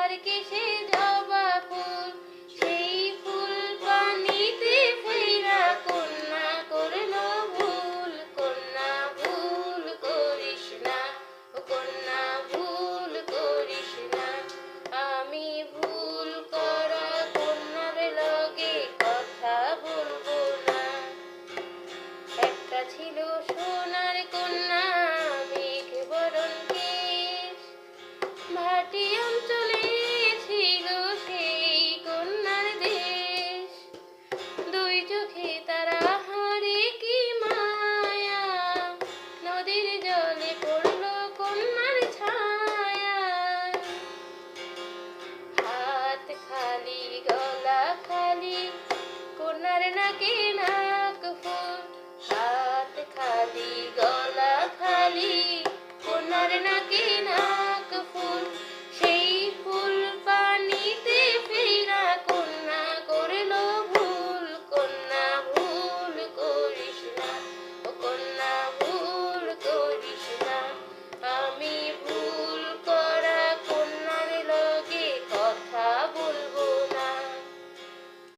আর কেশে জবা ফুল, সেই ফুল পানিতে ফেরা কন্যা করলো ভুল। কন্যা ভুল করিস না, ও কন্যা ভুল করিস না। আমি ভুল করা কন্যার লগে কথা বলবো না। একটা ছিল সোনার কন্যা, মেঘ বরণ কেশ, ভাটি অঞ্চলে ছিল সেই কন্যার দেশ। দুই চোখে তারা হারে কি মায়া, নদীর জলে পড়লো কন্যার ছায়া। হাত খালি গলা খালি, কন্যার নাকে নাক ফুল। হাত খালি গলা